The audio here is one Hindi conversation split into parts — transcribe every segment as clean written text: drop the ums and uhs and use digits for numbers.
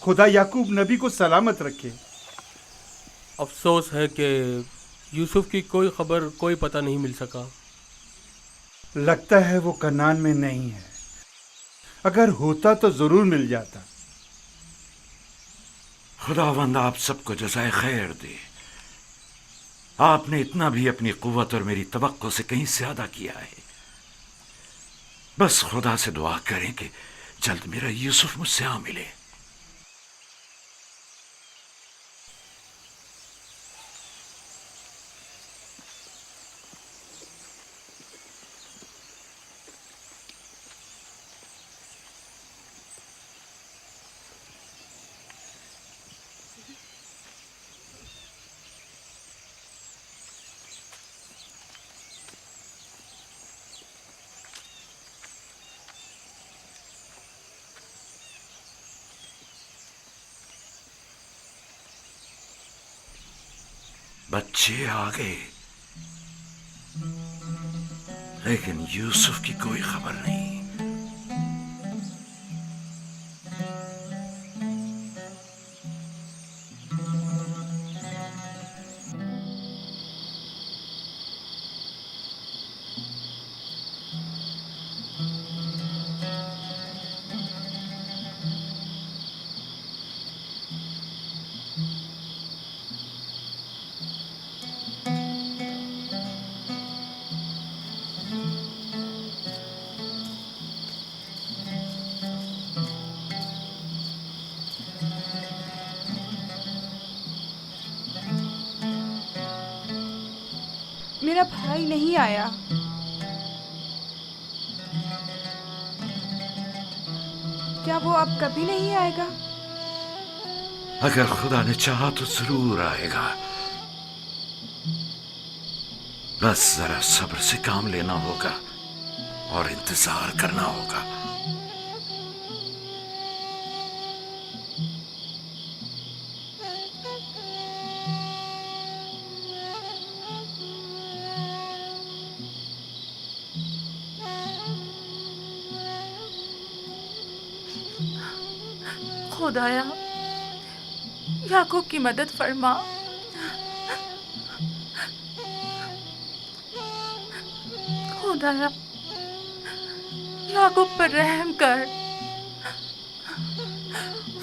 खुदा याकूब नबी को सलामत रखे। अफसोस है कि यूसुफ की कोई खबर, कोई पता नहीं मिल सका। लगता है वो कनान में नहीं है, अगर होता तो जरूर मिल जाता। खुदावंद आप सबको जज़ाए खैर दे। आपने इतना भी अपनी कुव्वत और मेरी तवक्को से कहीं ज्यादा किया है। बस खुदा से दुआ करें कि जल्द मेरा यूसुफ मुझसे आ मिले। बच्चे आ गए, लेकिन यूसुफ की कोई खबर नहीं। मेरा भाई नहीं आया। क्या वो अब कभी नहीं आएगा? अगर खुदा ने चाहा तो जरूर आएगा। बस जरा सब्र से काम लेना होगा और इंतजार करना होगा। खुदाया, याकूब की मदद फरमा। खुदाया, याकूब पर रहम कर।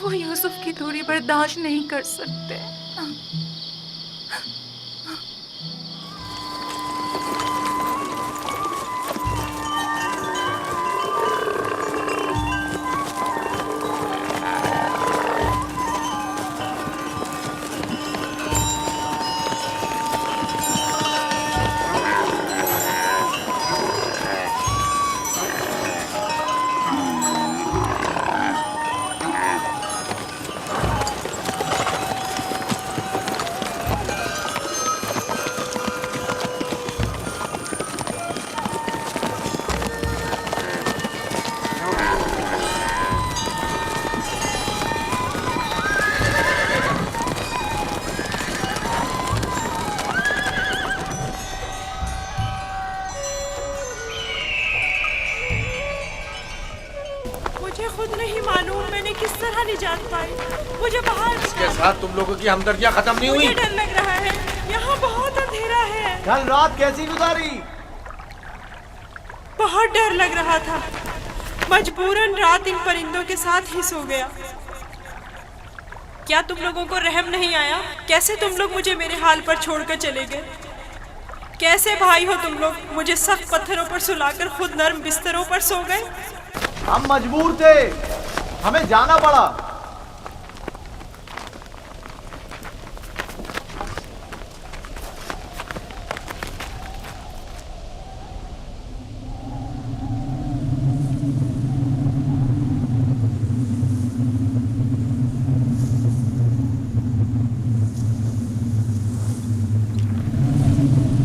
वो यूसुफ की दूरी बर्दाश्त नहीं कर सकते। मुझे खुद नहीं मालूम मैंने किस तरह निजात पाई। मुझे बाहर इसके साथ तुम लोगों की हमदर्दियां खत्म नहीं हुई। मुझे डर लग रहा है, यहाँ बहुत अंधेरा है। कल रात कैसी गुजारी? बहुत डर लग रहा था, मजबूरन रात इन परिंदों के साथ ही सो गया। क्या तुम लोगों को रहम नहीं आया? कैसे तुम लोग मुझे मेरे हाल पर छोड़कर चले गए? कैसे भाई हो तुम लोग? मुझे सख्त पत्थरों पर सुलाकर खुद नर्म बिस्तरों पर सो गए। हम मजबूर थे, हमें जाना पड़ा।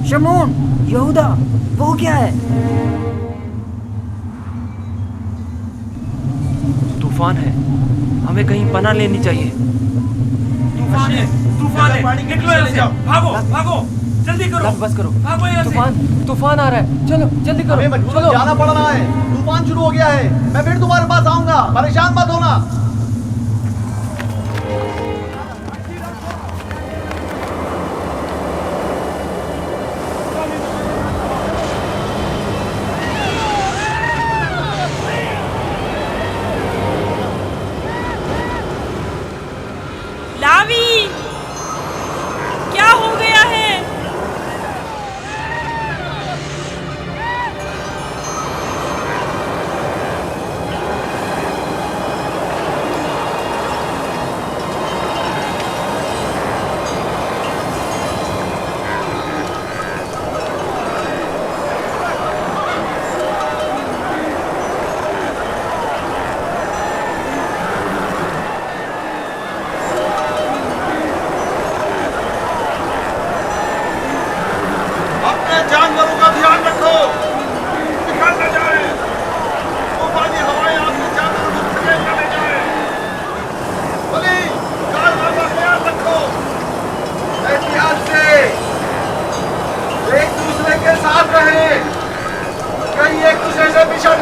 शमून, यहूदा, वो क्या है? तूफान है, हमें कहीं पनाह लेनी चाहिए। तूफान है, तूफान है, निकलो यहाँ से, भागो, भागो, जल्दी करो, बस करो, भागो यहाँ से। तूफान आ रहा है, चलो जल्दी करो। हमें मजबूरन जाना पड़ रहा है, तूफान शुरू हो गया है। मैं फिर तुम्हारे पास आऊंगा, परेशान मत होना।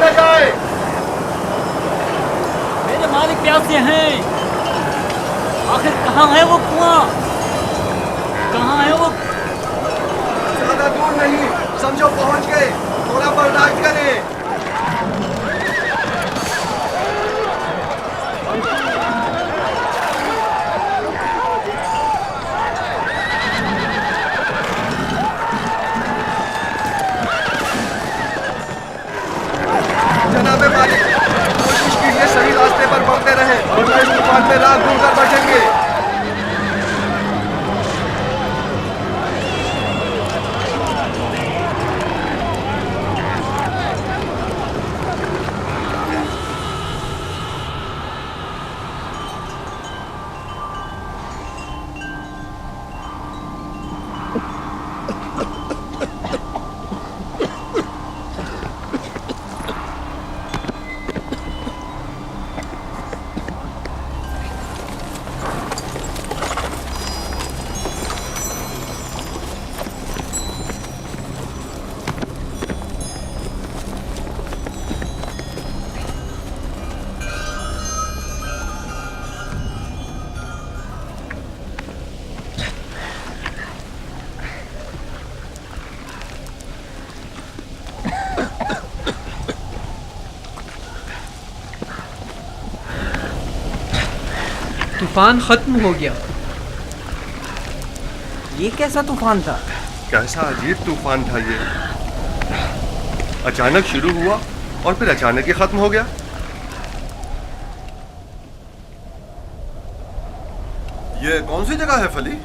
न जाए। मेरे मालिक प्यासे हैं। आखिर कहाँ है वो कुआं? कहाँ है वो? ज्यादा दूर नहीं, समझो पहुंच गए। थोड़ा बर्दाश्त करें। जनाबे मालिक, कोशिश कीजिए सही रास्ते पर बढ़ते रहें, वरना इस तूफान में राह भूल कर बैठेंगे। तूफान खत्म हो गया। ये कैसा तूफान था? कैसा अजीब तूफान था ये। अचानक शुरू हुआ और फिर अचानक ही खत्म हो गया। ये कौन सी जगह है फली?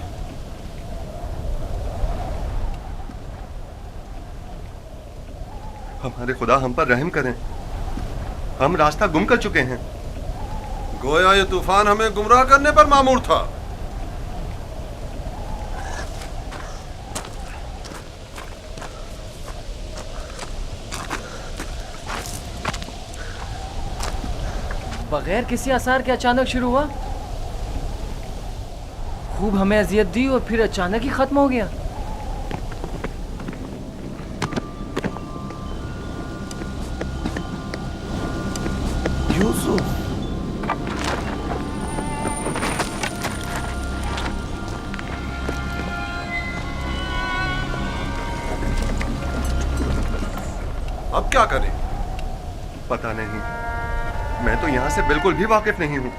हमारे खुदा हम पर रहम करें। हम रास्ता गुम कर चुके हैं। गोया ये तूफान हमें गुमराह करने पर मामूर था। बगैर किसी आसार के अचानक शुरू हुआ, खूब हमें अजियत दी और फिर अचानक ही खत्म हो गया। यूसुफ, अब क्या करें? पता नहीं, मैं तो यहां से बिल्कुल भी वाकिफ नहीं हूं।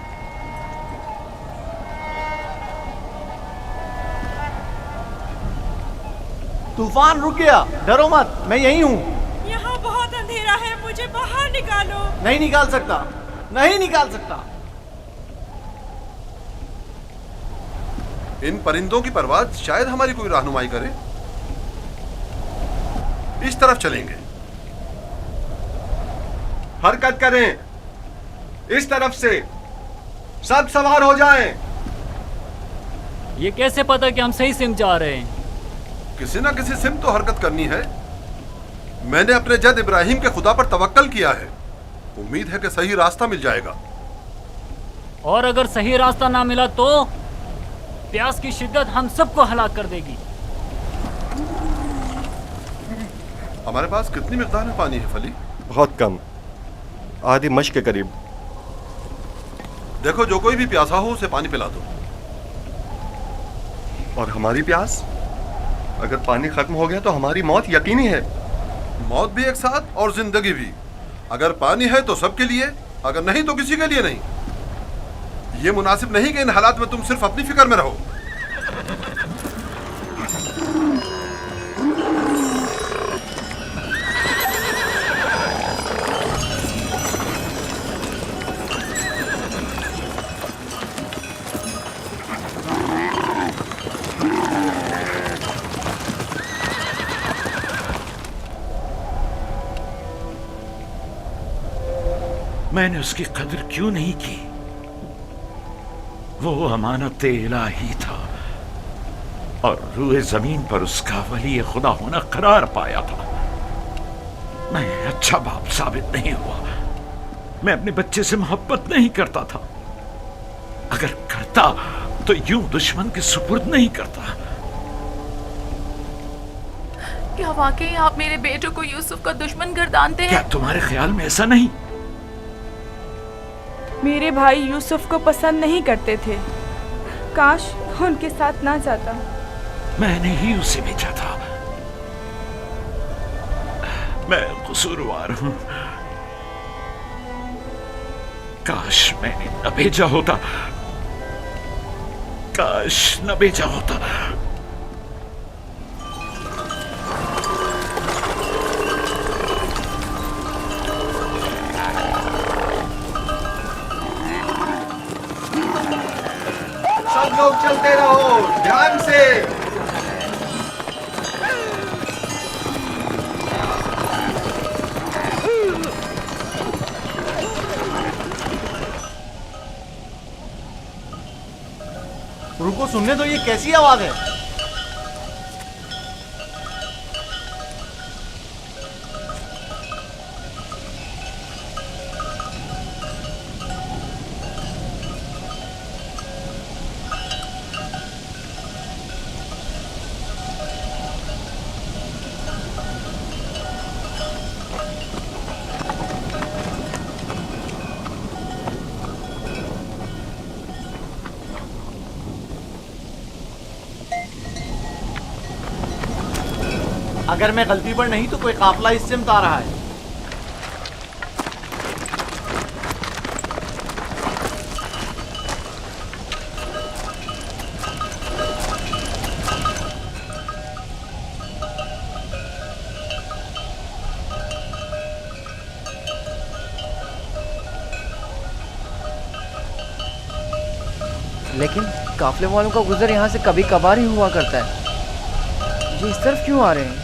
तूफान रुक गया, डरो मत, मैं यही हूं। यहाँ बहुत अंधेरा है, मुझे बाहर निकालो। नहीं निकाल सकता, नहीं निकाल सकता। इन परिंदों की परवाज़ शायद हमारी कोई रहनुमाई करे। इस तरफ चलेंगे। हरकत करें, इस तरफ से। सब सवार हो जाएं। ये कैसे पता कि हम सही सिम जा रहे हैं? किसी ना किसी सिम तो हरकत करनी है। मैंने अपने जद इब्राहिम के खुदा पर तवक्कल किया है। उम्मीद है कि सही रास्ता मिल जाएगा। और अगर सही रास्ता ना मिला तो प्यास की शिद्दत हम सबको हलाक कर देगी। हमारे पास कितनी मिकदार में पानी है फली? बहुत कम, आधी मश्क के करीब। देखो, जो कोई भी प्यासा हो उसे पानी पिला दो। और हमारी प्यास? अगर पानी खत्म हो गया तो हमारी मौत यकीनी है। मौत भी एक साथ और जिंदगी भी। अगर पानी है तो सबके लिए, अगर नहीं तो किसी के लिए नहीं। ये मुनासिब नहीं कि इन हालात में तुम सिर्फ अपनी फिक्र में रहो। मैंने उसकी कदर क्यों नहीं की? वो अमानत इलाही था और रूए जमीन पर उसका वली खुदा होना करार पाया था। मैं अच्छा बाप साबित नहीं हुआ। मैं अपने बच्चे से मोहब्बत नहीं करता था। अगर करता तो यूं दुश्मन के सुपुर्द नहीं करता। क्या वाकई आप मेरे बेटे को यूसुफ का दुश्मन गर्दानते क्या हैं? तुम्हारे ख्याल में ऐसा नहीं? मेरे भाई यूसुफ को पसंद नहीं करते थे। काश उनके साथ ना जाता। मैंने ही उसे भेजा था। मैं कसूरवार हूं। काश मैंने न भेजा होता। काश न भेजा होता। सब लोग चलते रहो ध्यान से। रुको, सुनने दो, ये कैसी आवाज है? अगर मैं गलती पर नहीं तो कोई काफिला इस सिमत आ रहा है। लेकिन काफले वालों का गुजर यहाँ से कभी कभार ही हुआ करता है। ये इस तरफ क्यों आ रहे हैं?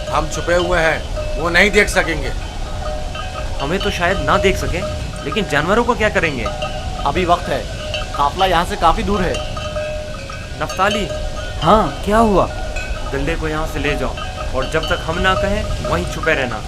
हम छुपे हुए हैं, वो नहीं देख सकेंगे। हमें तो शायद ना देख सके, लेकिन जानवरों को क्या करेंगे? अभी वक्त है, काफिला यहाँ से काफी दूर है। नफ्ताली। हाँ, क्या हुआ? गल्ले को यहाँ से ले जाओ और जब तक हम ना कहें वहीं छुपे रहना।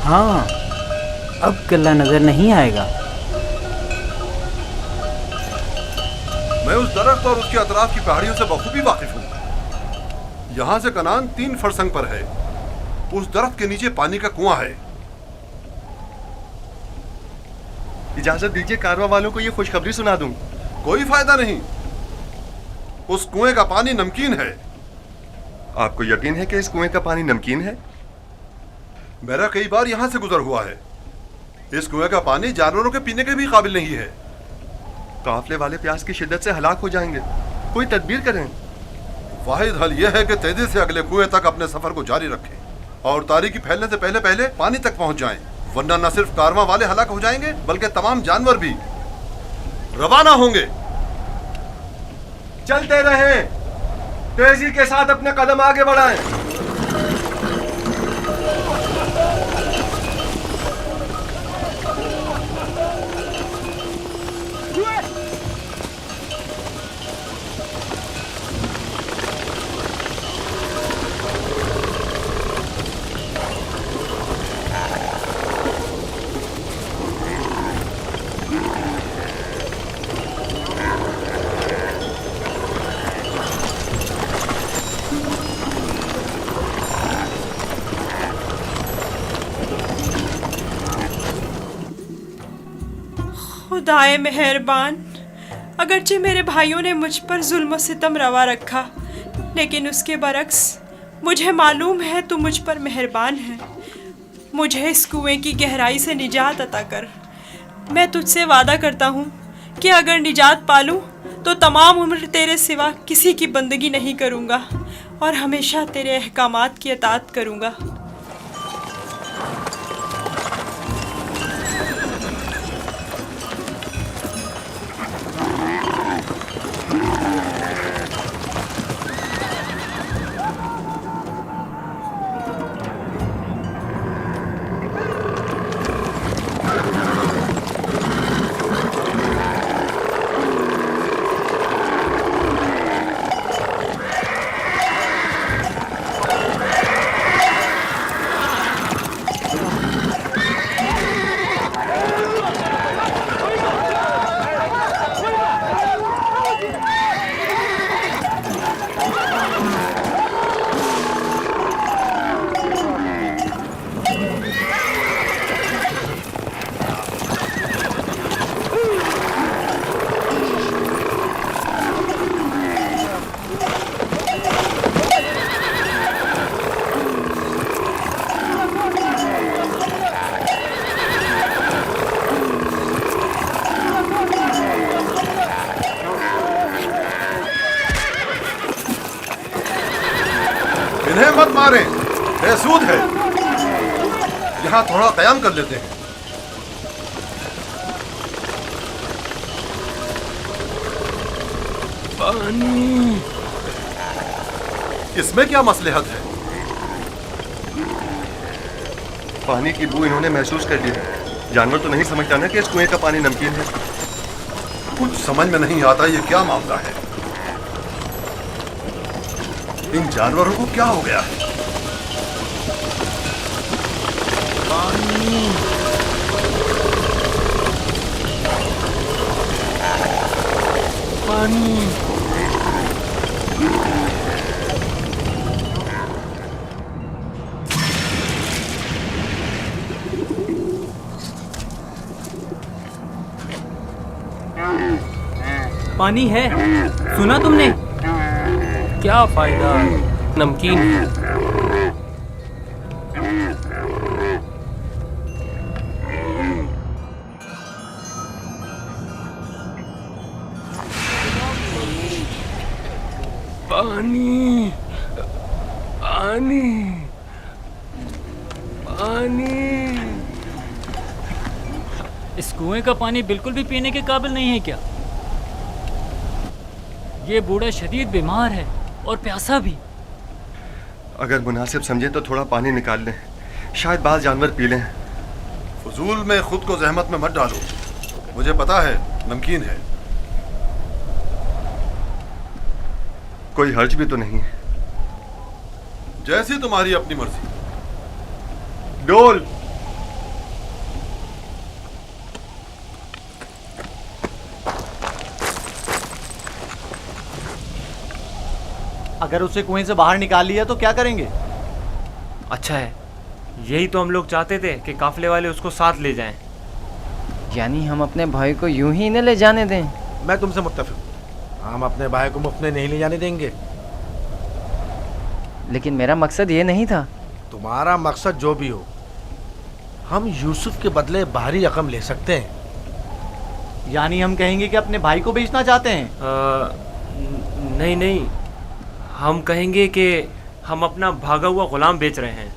हाँ, अब किला नजर नहीं आएगा। मैं उस दरख्त और उसके अतराफ की पहाड़ियों से बखूबी वाकिफ हूँ। यहाँ से कनान 3 फरसंग पर है। उस दरख्त के नीचे पानी का कुआं है। इजाजत दीजिए कारवा वालों को ये खुशखबरी सुना दूं। कोई फायदा नहीं, उस कुएं का पानी नमकीन है। आपको यकीन है कि इस कुएं का पानी नमकीन है? मेरा कई बार यहाँ से गुजर हुआ है। इस कुएं का पानी जानवरों के पीने के भी काबिल नहीं है। काफले वाले प्यास की शिद्दत से हलाक हो जाएंगे। कोई तदबीर करें। वाहिद हल यह है कि तेजी से अगले कुएं तक अपने सफर को जारी रखें और तारीकी फैलने से पहले पहले पानी तक पहुंच जाएं, वरना न सिर्फ कारवां वाले हलाक हो जाएंगे बल्कि तमाम जानवर भी रवाना होंगे। चलते रहें, तेजी के साथ अपने कदम आगे बढ़ाएं। खुदाए मेहरबान, अगरचे मेरे भाइयों ने मुझ पर जुल्म सितम रवा रखा, लेकिन उसके बरक्स मुझे मालूम है तू मुझ पर मेहरबान है। मुझे इस कुएं की गहराई से निजात अता कर। मैं तुझसे वादा करता हूँ कि अगर निजात पालूँ तो तमाम उम्र तेरे सिवा किसी की बंदगी नहीं करूँगा और हमेशा तेरे अहकामात की अतात करूँगा। मत मारें, बेसूद है। यहाँ थोड़ा कयाम कर लेते हैं। पानी। इसमें क्या मसलहत है? पानी की बू इन्होंने महसूस कर ली है। जानवर तो नहीं समझता ना कि इस कुएं का पानी नमकीन है। कुछ समझ में नहीं आता ये क्या मामला है। इन जानवरों को क्या हो गया है? पानी। पानी। पानी है, सुना तुमने? क्या फायदा, नमकीन है। पानी। पानी। पानी। इस कुएं का पानी बिल्कुल भी पीने के काबिल नहीं है क्या? ये बूढ़ा शदीद बीमार है और प्यासा भी। अगर मुनासिब समझे तो थोड़ा पानी निकाल लें, शायद बाल जानवर पी लें। फजूल में खुद को जहमत में मत डालो, मुझे पता है नमकीन है। कोई हर्ज भी तो नहीं। जैसी तुम्हारी अपनी मर्जी। डोल। अगर उसे कुएं से बाहर निकाल लिया तो क्या करेंगे? अच्छा है, यही तो हम लोग चाहते थे कि काफले वाले उसको साथ ले जाएं। यानी हम अपने भाई को यूं ही न ले जाने दें? मैं तुमसे मुत्तफिक हूं। हम अपने भाई को मुफ्त में नहीं ले जाने देंगे। लेकिन मेरा मकसद ये नहीं था। तुम्हारा मकसद जो भी हो, हम यूसुफ के बदले बाहरी रकम ले सकते हैं। यानी हम कहेंगे कि अपने भाई को बेचना चाहते हैं? नहीं नहीं, हम कहेंगे कि हम अपना भागा हुआ गुलाम बेच रहे हैं।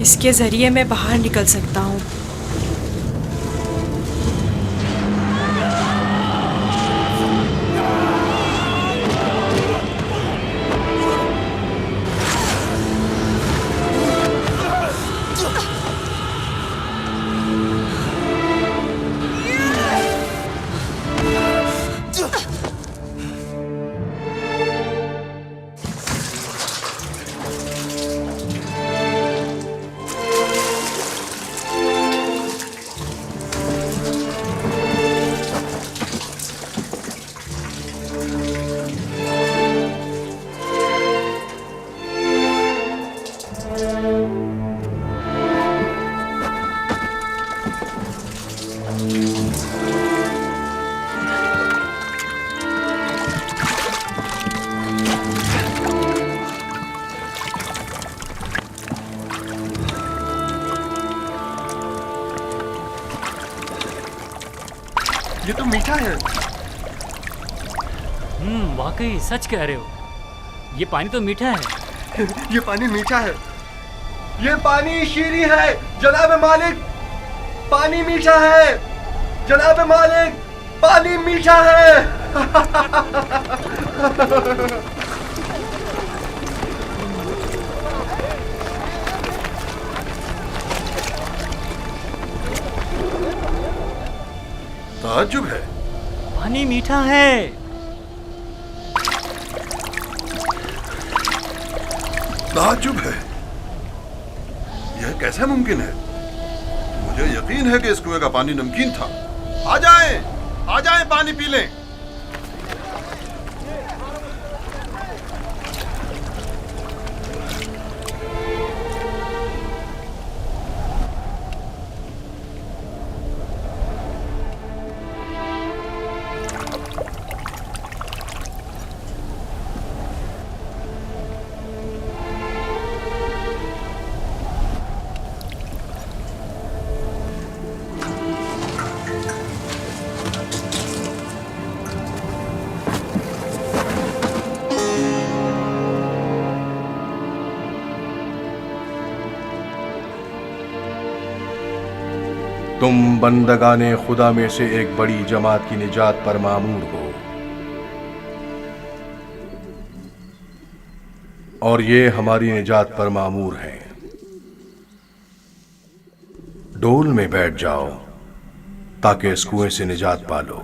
इसके जरिए मैं बाहर निकल सकता हूँ। ये तो मीठा है। वाकई सच कह रहे हो। ये पानी तो मीठा है। ये पानी मीठा है। ये पानी शीरी है जनाब मालिक। पानी मीठा है जनाब मालिक। पानी मीठा है। ताज्जुब है। पानी मीठा है। ताज्जुब है। यह कैसे मुमकिन है? मुझे यकीन है कि इस कुएं का पानी नमकीन था। आ जाएं पानी पी लें। तुम बंदगाने खुदा में से एक बड़ी जमात की निजात पर मामूर हो, और ये हमारी निजात पर मामूर हैं। डोल में बैठ जाओ ताकि इस कुएं से निजात पालो।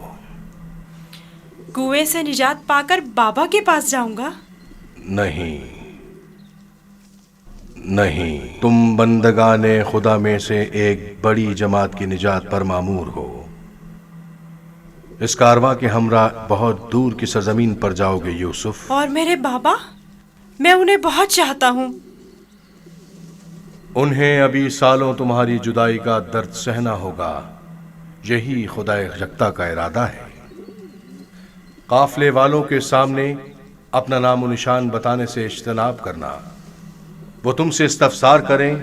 कुएं से निजात पाकर बाबा के पास जाऊंगा? नहीं, तुम बंदगाने खुदा में से एक बड़ी जमात की निजात पर मामूर हो। इस कारवां के हमरा बहुत दूर की सरजमीन पर जाओगे यूसुफ। और मेरे बाबा? मैं उन्हें बहुत चाहता हूँ। उन्हें अभी सालों तुम्हारी जुदाई का दर्द सहना होगा। यही खुदा यकता का इरादा है। काफले वालों के सामने अपना नामो निशान बताने से इज्तनाब करना। वो तुमसे इस्तफसार करें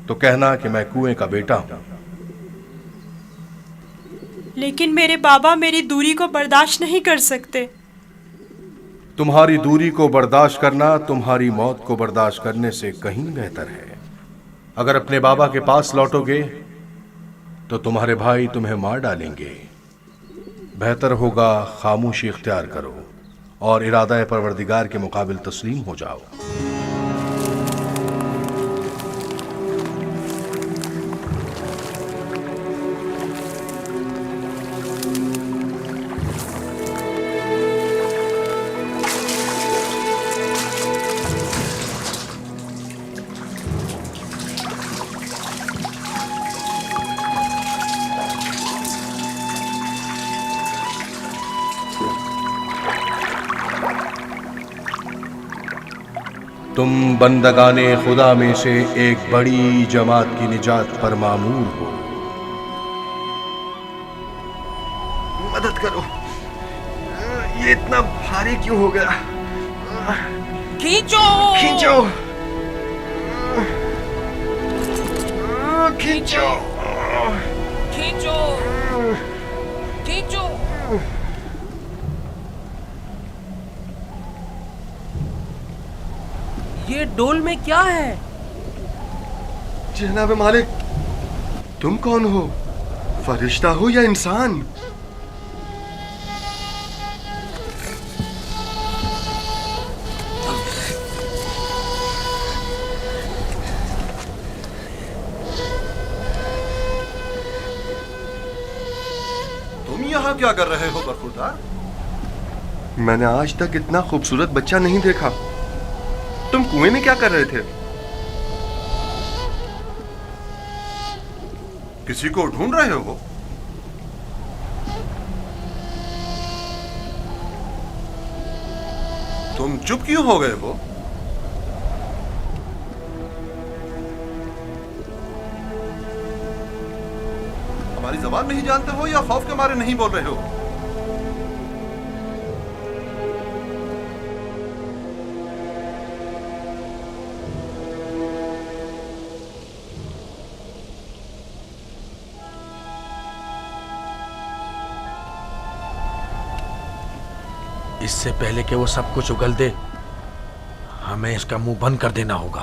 तो कहना कि मैं कुएं का बेटा हूं। लेकिन मेरे बाबा मेरी दूरी को बर्दाश्त नहीं कर सकते। तुम्हारी दूरी को बर्दाश्त करना तुम्हारी मौत को बर्दाश्त करने से कहीं बेहतर है। अगर अपने बाबा के पास लौटोगे तो तुम्हारे भाई तुम्हें मार डालेंगे। बेहतर होगा खामोशी इख्तियार करो और इरादा परवरदिगार के मुकाबिल तस्लीम हो जाओ। तुम बंदगाने खुदा में से एक बड़ी जमात की निजात पर मामूर हो। मदद करो, ये इतना भारी क्यों हो गया? खींचो खींचो खींचो खींचो खींचो। ये डोल में क्या है? जनाब मालिक, तुम कौन हो? फरिश्ता हो या इंसान? तुम यहाँ क्या कर रहे हो बरखुरदार? मैंने आज तक इतना खूबसूरत बच्चा नहीं देखा। तुम कुएं में क्या कर रहे थे? किसी को ढूंढ रहे हो? तुम चुप क्यों हो गए हो? हमारी जबान नहीं जानते हो या खौफ के मारे नहीं बोल रहे हो? इससे पहले कि वो सब कुछ उगल दे, हमें इसका मुंह बंद कर देना होगा।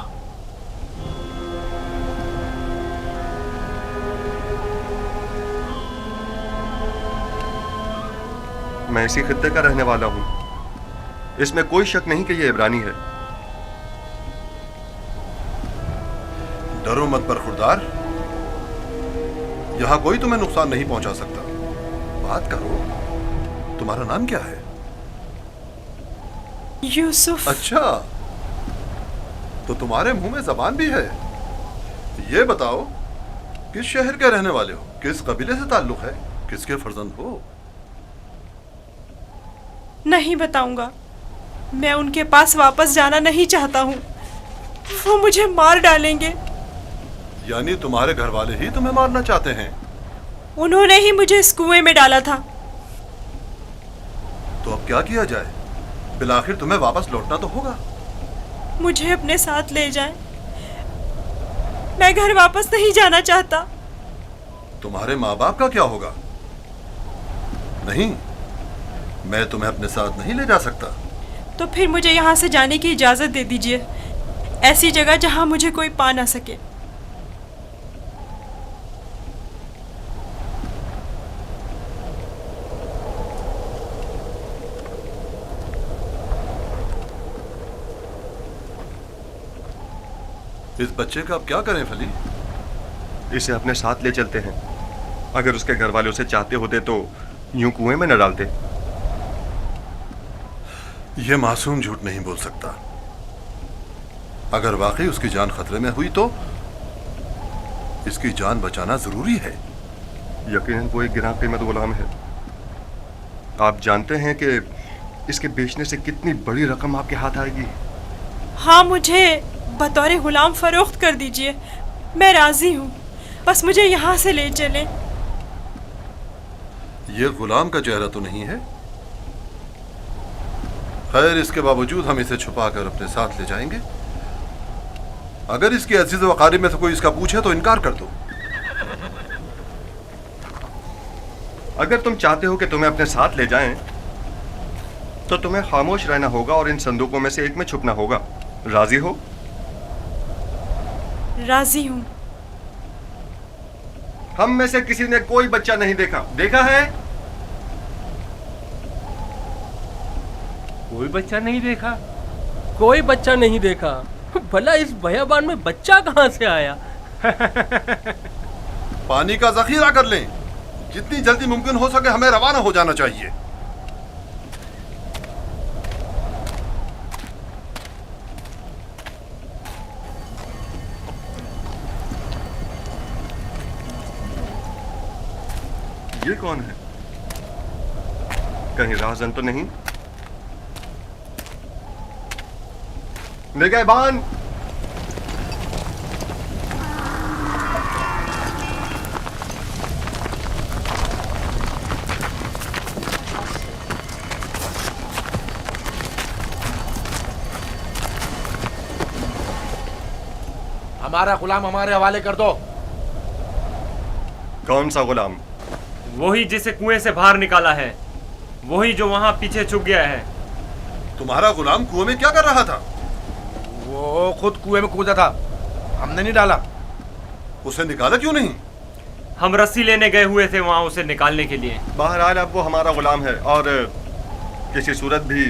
मैं इसी खित्ते का रहने वाला हूं। इसमें कोई शक नहीं कि ये इब्रानी है। डरो मत बरखुरदार, यहां कोई तुम्हें नुकसान नहीं पहुंचा सकता। बात करो। तुम्हारा नाम क्या है? यूसुफ। अच्छा, तो तुम्हारे मुंह में जबान भी है। ये बताओ, किस शहर के रहने वाले हो? किस कबीले से ताल्लुक है? किसके फर्जंद हो? नहीं बताऊंगा। मैं उनके पास वापस जाना नहीं चाहता हूँ। वो मुझे मार डालेंगे। यानी तुम्हारे घर वाले ही तुम्हें मारना चाहते हैं? उन्होंने ही मुझे इस कुएं में डाला था। तो अब क्या किया जाए? बिलाखिर तुम्हें वापस लौटना तो होगा। मुझे अपने साथ ले जाएं। मैं घर वापस नहीं जाना चाहता। तुम्हारे माँ बाप का क्या होगा? नहीं, मैं तुम्हें अपने साथ नहीं ले जा सकता। तो फिर मुझे यहाँ से जाने की इजाजत दे दीजिए, ऐसी जगह जहाँ मुझे कोई पा ना सके। इस बच्चे का अब क्या करें फली? इसे अपने साथ ले चलते हैं। अगर उसके घर वाले उसे चाहते होते तो यूं कुएं में न डालते। यह मासूम झूठ नहीं बोल सकता। अगर वाकई उसकी जान खतरे में हुई तो इसकी जान बचाना जरूरी है। यकीनन वो एक गिरां कीमत गुलाम है। आप जानते हैं कि इसके बेचने से कितनी बड़ी रकम आपके हाथ आएगी। हाँ, मुझे बतौर गुलाम फरोख्त कर दीजिए, मैं राजी हूँ। बस मुझे यहाँ से ले चलें। ये गुलाम का चेहरा तो नहीं है। खैर, इसके बावजूद हम इसे छुपाकर अपने साथ ले जाएंगे। अगर इसके अजीज व अकारिब में से कोई इसका पूछे तो इनकार कर दो। अगर तुम चाहते हो कि तुम्हें अपने साथ ले जाएं, तो तुम्हें खामोश रहना होगा और इन संदूकों में से एक में छुपना होगा। राजी हो? राजी हूँ। हम में से किसी ने कोई बच्चा नहीं देखा। देखा है? कोई बच्चा नहीं देखा? कोई बच्चा नहीं देखा? भला इस बयाबान में बच्चा कहाँ से आया? पानी का जखीरा कर लें। जितनी जल्दी मुमकिन हो सके हमें रवाना हो जाना चाहिए। ये कौन है? कहीं राहजन तो नहीं? निगहबान! हमारा गुलाम हमारे हवाले कर दो। कौन सा गुलाम? वही जिसे कुएं से बाहर निकाला है, वही जो वहां पीछे छुप गया है। तुम्हारा गुलाम कुएं में क्या कर रहा था? वो खुद कुएं में कूदा था, हमने नहीं डाला। उसे निकाला क्यों नहीं? हम रस्सी लेने गए हुए थे वहां उसे निकालने के लिए। बहरहाल अब वो हमारा गुलाम है और किसी सूरत भी।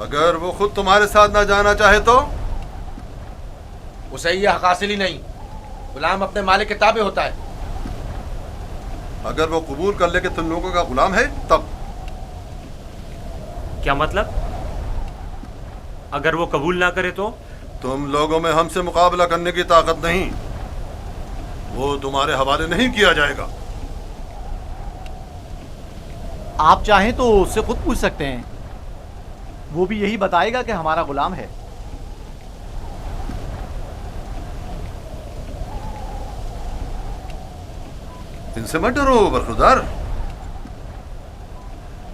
अगर वो खुद तुम्हारे साथ ना जाना चाहे तो? उसे ये हक हासिल ही नहीं। गुलाम अपने मालिक के ताबे होता है। अगर वो कबूल कर ले कि तुम लोगों का गुलाम है तब? क्या मतलब? अगर वो कबूल ना करे तो? तुम लोगों में हमसे मुकाबला करने की ताकत नहीं। वो तुम्हारे हवाले नहीं किया जाएगा। आप चाहें तो उससे खुद पूछ सकते हैं। वो भी यही बताएगा कि हमारा गुलाम है। इनसे मत डरो बरखुरदार।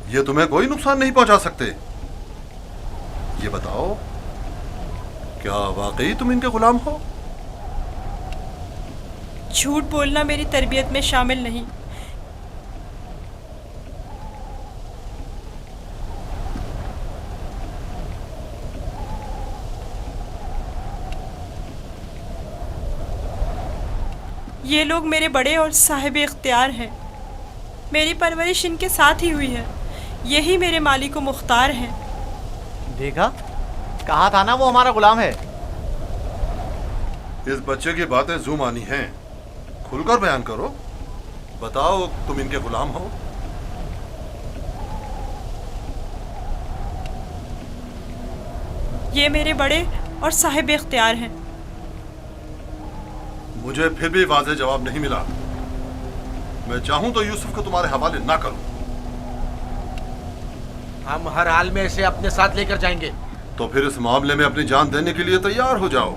ये तुम्हें कोई नुकसान नहीं पहुंचा सकते। ये बताओ, क्या वाकई तुम इनके गुलाम हो? झूठ बोलना मेरी तरबियत में शामिल नहीं। ये लोग मेरे बड़े और साहिब इख्तियार हैं। मेरी परवरिश इनके साथ ही हुई है। यही मेरे मालिक व मुख्तार हैं। देखा, कहा था ना वो हमारा गुलाम है। इस बच्चे की बातें जू मानी हैं। खुलकर बयान करो। बताओ, तुम इनके गुलाम हो? ये मेरे बड़े और साहिब इख्तियार हैं। मुझे फिर भी वाज़ेह जवाब नहीं मिला। मैं चाहूं तो यूसुफ को तुम्हारे हवाले ना करूं। हम हर हाल में इसे अपने साथ लेकर जाएंगे। तो फिर इस मामले में अपनी जान देने के लिए तैयार हो जाओ।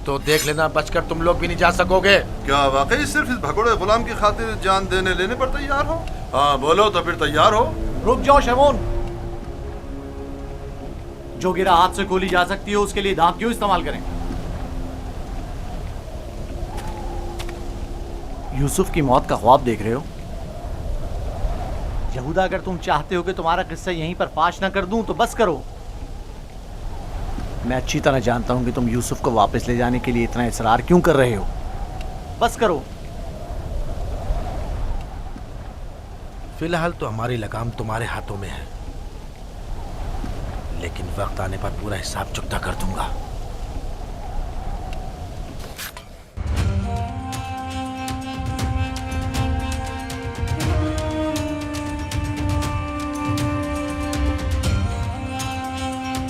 तो देख लेना, बचकर तुम लोग भी नहीं जा सकोगे। क्या वाकई सिर्फ इस भगोड़े गुलाम की खातिर जान देने लेने पर तैयार हो? हाँ बोलो, तो फिर तैयार हो? रुक जाओ शमोन, जो गिरा हाथ से गोली जा सकती है उसके लिए दांत क्यों इस्तेमाल करें? यूसुफ की मौत का ख्वाब देख रहे हो? यहूदा, अगर तुम चाहते हो कि तुम्हारा किस्सा यहीं पर फाश ना कर दूं तो बस करो। मैं अच्छी तरह जानता हूं कि तुम यूसुफ को वापस ले जाने के लिए इतना इसरार क्यों कर रहे हो। बस करो। फिलहाल तो हमारी लगाम तुम्हारे हाथों में है, लेकिन वक्त आने पर पूरा हिसाब चुकता कर दूंगा।